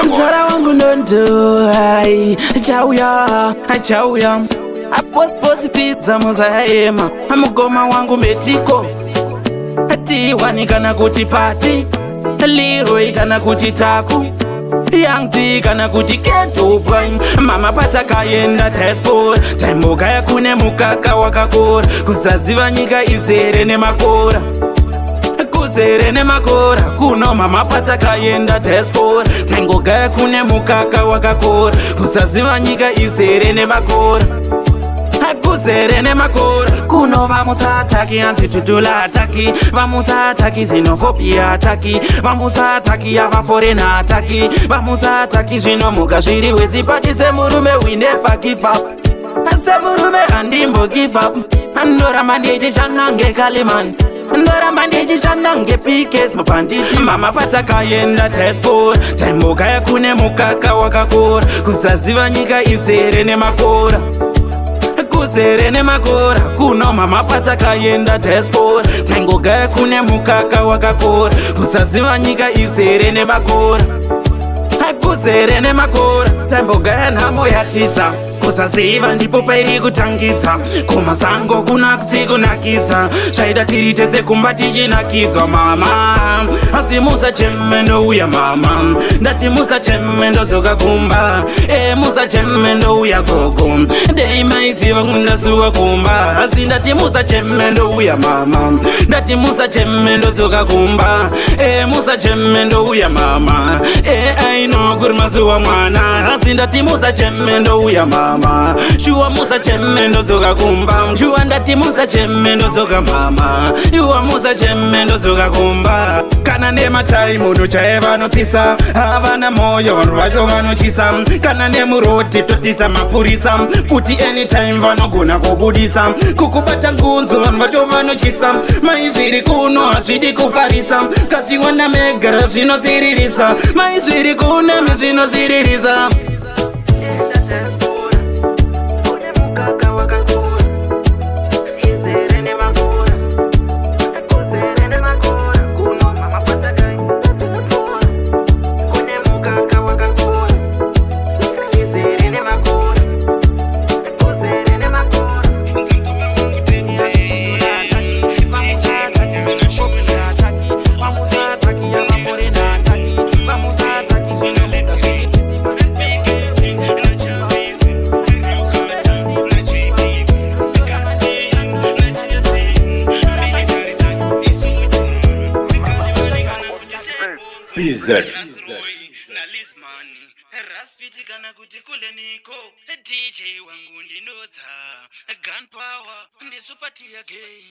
Mtara wangu ndondo chauya aposi pizza mozaema amugoma wangu metiko atiwani kana kuti pati liroi kana kuti taku Yangti kana kuti keto prime mama pata kayenda tesport taimoga yakune mukaka wakakora kusaziva nyika izere nemakora kuzere nemakora kuno mama pata kayenda tesport taingoga yakune mukaka wakakora kusaziva nyika izere nemakora kuzere nemakora kuno vamutataki antitutula ataki vamutataki xenofobia ataki vamutataki yavaforena ataki vamutataki zvinomuka zviri wezipati semurume we never give up semurume andimbo give up andoramba ndichishanda ngekalimani ndoramba ndichishanda ngepikes mapanditi mama patakayenda tesport taimoga yakune mukaka wakakora kusaziva nyika izere nemakora kuzere nemakora kuno mama pata kayenda tesport taingoga yakune mukaka wakakora kusaziva nyika izere nemakora kuzere nemakora taimboga yanhamo yatiza kusaziva ndipo pairi kutangidza kumasango kuna kusikunakidza zvaida tiri tese kumba tichinakidzwa mama asi musachemendo uya mama ndati musachemendo dzoka kumba musachemendo uya gogo dei maiziva kundasuwa kumba asi ndati musachemendo uya mama ndati musachemendo dzoka kumba musachemendo uya mama aino kuri masuwa mwana asi ndati musachemendo uya mama shuwa musa chemendo dzoka kumba shuwa ndati musa chemendo dzoka mama iwa musa chemendo dzoka kumba kana nemataimu nochaye vanopisa havana moyo vanhu vacho vanochisa kana nemuroti totisa mapurisa kuti anytime vanogona kubudisa kukubata ngunzo vanhu vacho vanochisa mai zviri kuno hazvidi kufarisa kazviwana megara zvinoziririsa mai zviri kuno mezvinoziririsa Rasfiti kana kuti kule niko DJ wangu ndinodza Gunpower ndi super tier game